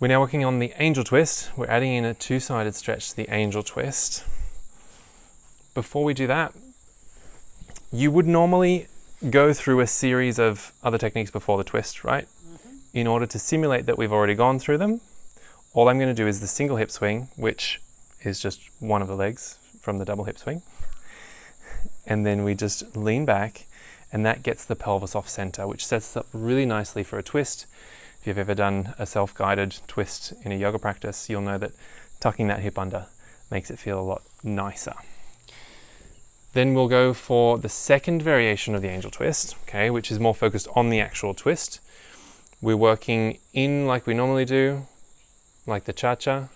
We're now working on the angel twist. We're adding in a two-sided stretch to the angel twist. Before we do that, you would normally go through a series of other techniques before the twist, right? In order to simulate that we've already gone through them, all I'm going to do is the single hip swing, which is just one of the legs from the double hip swing. And then we just lean back, and that gets the pelvis off center, which sets up really nicely for a twist. If you've ever done a self-guided twist in a yoga practice, you'll know that tucking that hip under makes it feel a lot nicer. Then we'll go for the second variation of the angel twist, okay, which is more focused on the actual twist. We're working in like we normally do, like the cha-cha,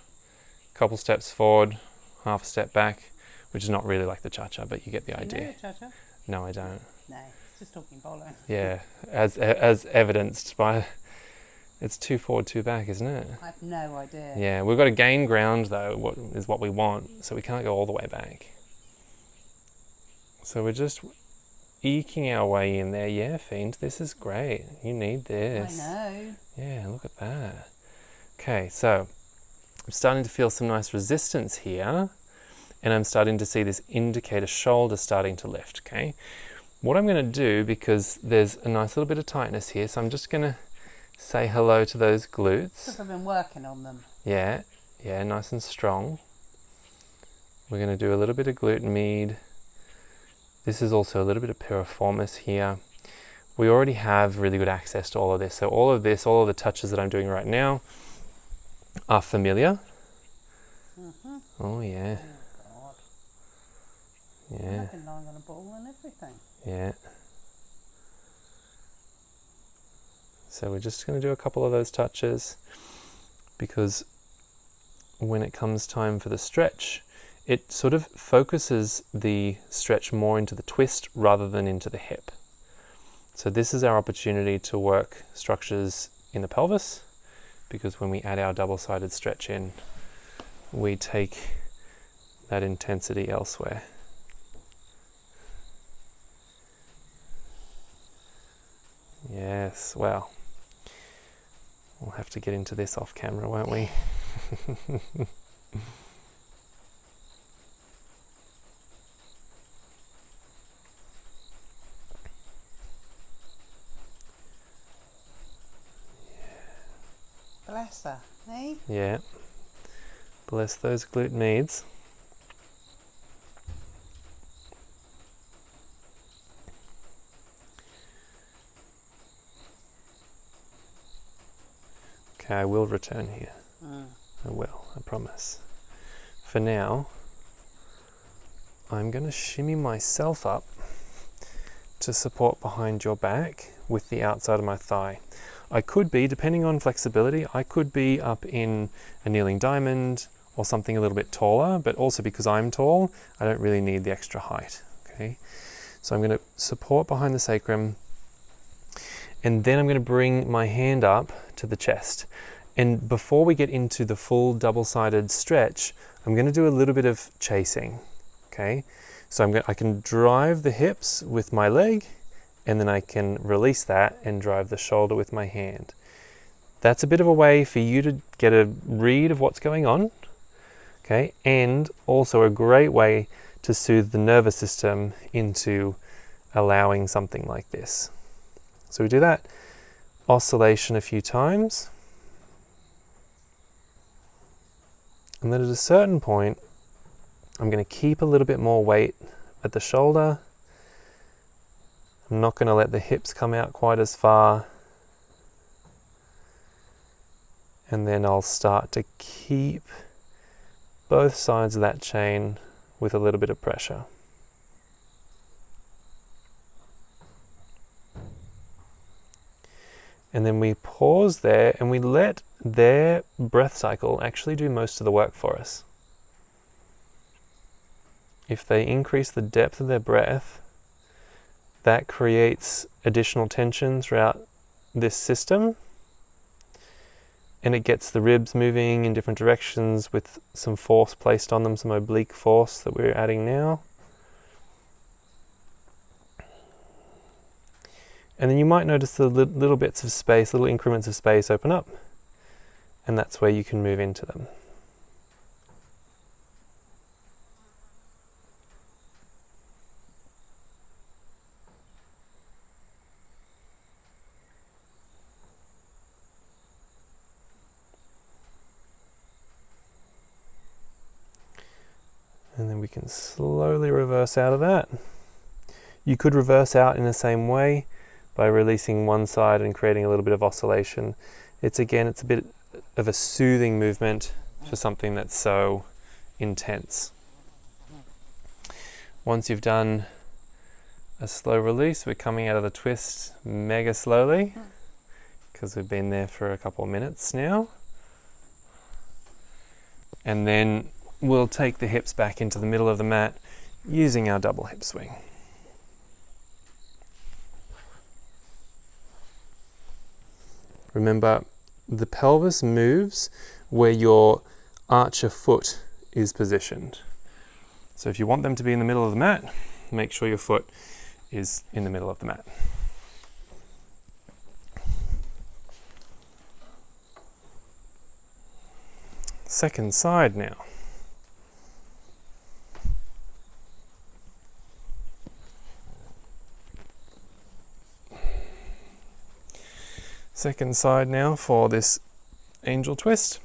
couple steps forward, half a step back, which is not really like the cha-cha, but you get the idea. You know the cha-cha? No, I don't. No, it's just talking bolo. Yeah, as evidenced by, it's 2 forward, 2 back, isn't it? I have no idea. Yeah, we've got to gain ground though, what we want, so we can't go all the way back. So we're just eking our way in there. Yeah, Fiend, this is great. You need this. I know. Yeah, look at that. Okay, so I'm starting to feel some nice resistance here, and I'm starting to see this indicator shoulder starting to lift, okay? What I'm going to do, because there's a nice little bit of tightness here, so I'm just going to say hello to those glutes. Because I've been working on them. Yeah, nice and strong. We're going to do a little bit of glute med. This is also a little bit of piriformis here. We already have really good access to all of this. So all of the touches that I'm doing right now are familiar. Mm-hmm. Oh yeah. Oh, God. Yeah. I've been lying on a ball and everything. Yeah. So we're just going to do a couple of those touches, because when it comes time for the stretch, it sort of focuses the stretch more into the twist rather than into the hip. So this is our opportunity to work structures in the pelvis, because when we add our double-sided stretch in, we take that intensity elsewhere. Yes, well, we'll have to get into this off camera, won't we? Bless her, eh? Yeah. Bless those glute meds. Okay, I will return here. I will, I promise. For now, I'm going to shimmy myself up to support behind your back with the outside of my thigh. I could be, depending on flexibility, I could be up in a kneeling diamond or something a little bit taller, but also because I'm tall, I don't really need the extra height, okay? So I'm going to support behind the sacrum, and then I'm going to bring my hand up to the chest. And before we get into the full double-sided stretch, I'm going to do a little bit of chasing, okay? So I can drive the hips with my leg, and then I can release that and drive the shoulder with my hand. That's a bit of a way for you to get a read of what's going on, okay? And also a great way to soothe the nervous system into allowing something like this. So we do that oscillation a few times. And then at a certain point, I'm going to keep a little bit more weight at the shoulder. I'm not going to let the hips come out quite as far. And then I'll start to keep both sides of that chain with a little bit of pressure. And then we pause there and we let their breath cycle actually do most of the work for us. If they increase the depth of their breath, that creates additional tension throughout this system, and it gets the ribs moving in different directions with some force placed on them, some oblique force that we're adding now. And then you might notice the little bits of space, little increments of space open up and that's where you can move into them. And then we can slowly reverse out of that. You could reverse out in the same way by releasing one side and creating a little bit of oscillation. It's a bit of a soothing movement for something that's so intense. Once you've done a slow release, we're coming out of the twist mega slowly because we've been there for a couple of minutes now. And then we'll take the hips back into the middle of the mat using our double hip swing. Remember, the pelvis moves where your archer foot is positioned. So if you want them to be in the middle of the mat, make sure your foot is in the middle of the mat. Second side now. Second side now for this angel twist.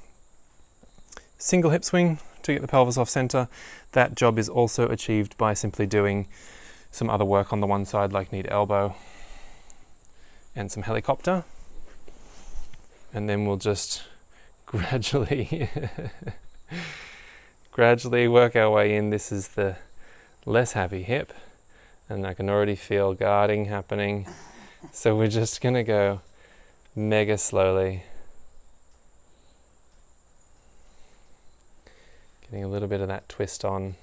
Single hip swing to get the pelvis off center. That job is also achieved by simply doing some other work on the one side, like knee to elbow and some helicopter. And then we'll just gradually work our way in. This is the less happy hip, and I can already feel guarding happening. So we're just gonna go mega slowly. Getting a little bit of that twist on.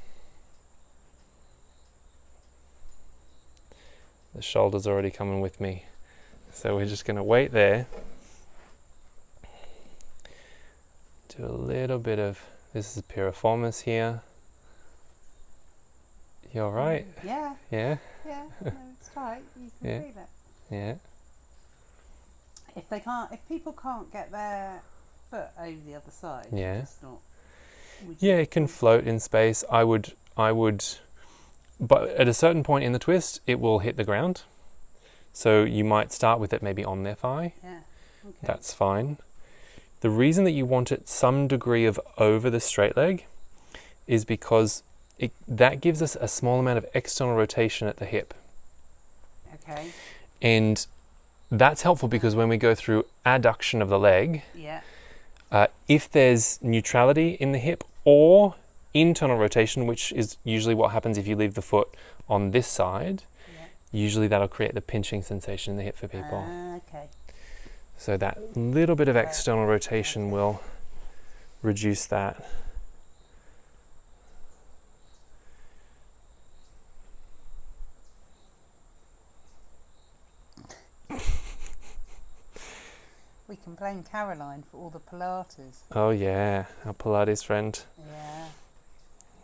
The shoulder's already coming with me. So we're just going to wait there. Do a little bit of, this is piriformis here. You all right? Yeah. Yeah? Yeah, no, it's tight. You can Yeah. feel it. Yeah. If people can't get their foot over the other side, Yeah. it's not. Yeah, it can float in space. I would, but at a certain point in the twist, it will hit the ground. So you might start with it maybe on their thigh. Yeah. Okay. That's fine. The reason that you want it some degree of over the straight leg is because that gives us a small amount of external rotation at the hip. Okay. And that's helpful because when we go through adduction of the leg, Yeah. if there's neutrality in the hip or internal rotation, which is usually what happens if you leave the foot on this side, usually that'll create the pinching sensation in the hip for people. Okay. So that little bit of external rotation will reduce that. We can blame Caroline for all the Pilates. Oh yeah, our Pilates friend. Yeah.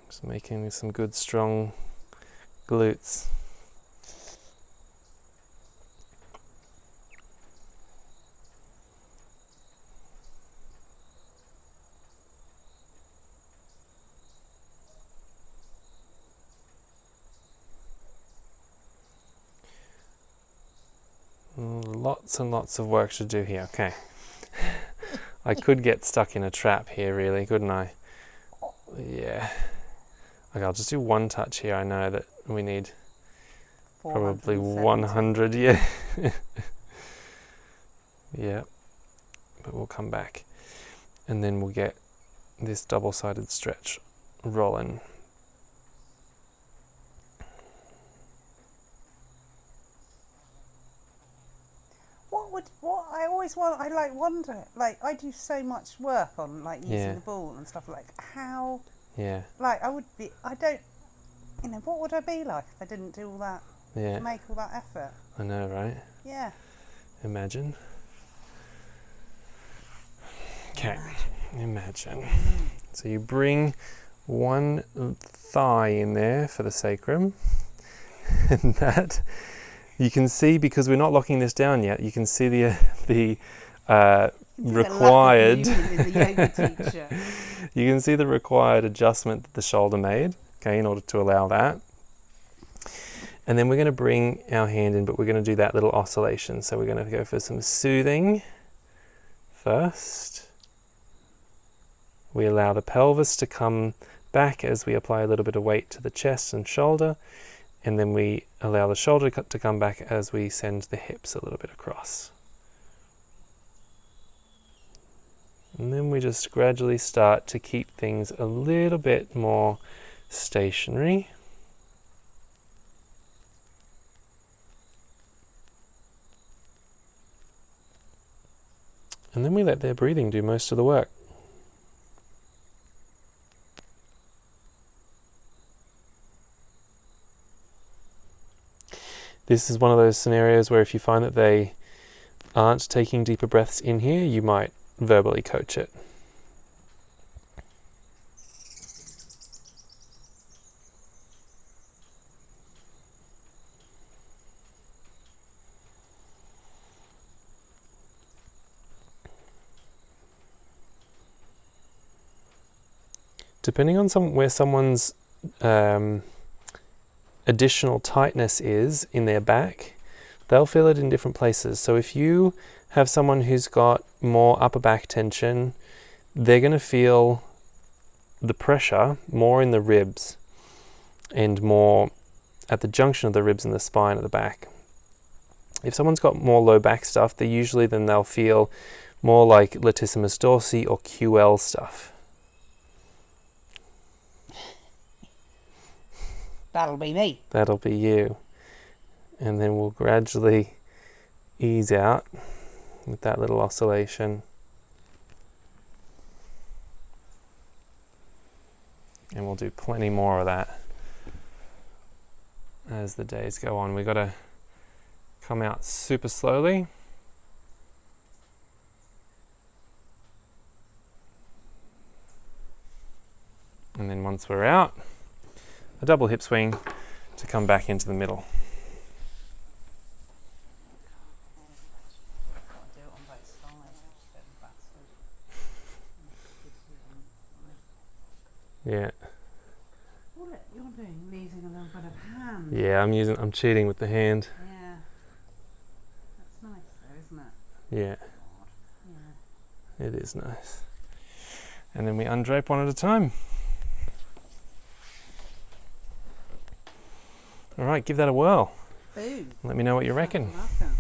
Just making some good strong glutes. Lots and lots of work to do here. Okay. I could get stuck in a trap here, really, couldn't I? Yeah. Okay, I'll just do one touch here. I know that we need probably 100. Yeah. Yeah. But we'll come back. And then we'll get this double-sided stretch rolling. Wonder, like, I do so much work on, like, using the ball and stuff, like, how, like, what would I be like if I didn't do all that, make all that effort? I know, right? Yeah. Imagine. Okay, imagine. So you bring one thigh in there for the sacrum, and that, you can see, because we're not locking this down yet, you can see the required. In the yoga teacher. You can see the required adjustment that the shoulder made, okay, in order to allow that. And then we're going to bring our hand in, but we're going to do that little oscillation. So we're going to go for some soothing first. We allow the pelvis to come back as we apply a little bit of weight to the chest and shoulder. And then we allow the shoulder to come back as we send the hips a little bit across. And then we just gradually start to keep things a little bit more stationary. And then we let their breathing do most of the work. This is one of those scenarios where if you find that they aren't taking deeper breaths in here, you might verbally coach it. Depending on where someone's additional tightness is in their back, they'll feel it in different places. So if you have someone who's got more upper back tension, they're going to feel the pressure more in the ribs and more at the junction of the ribs and the spine at the back. If someone's got more low back stuff, they'll feel more like latissimus dorsi or QL stuff. That'll be me. That'll be you. And then we'll gradually ease out with that little oscillation. And we'll do plenty more of that as the days go on. We've got to come out super slowly. And then once we're out, a double hip swing to come back into the middle. Yeah. What you're doing, using a little bit of hand. Yeah, I'm cheating with the hand. Yeah. That's nice though, isn't it? Yeah. Yeah. It is nice. And then we undrape one at a time. All right, give that a whirl. Boom. Let me know what you reckon. Welcome.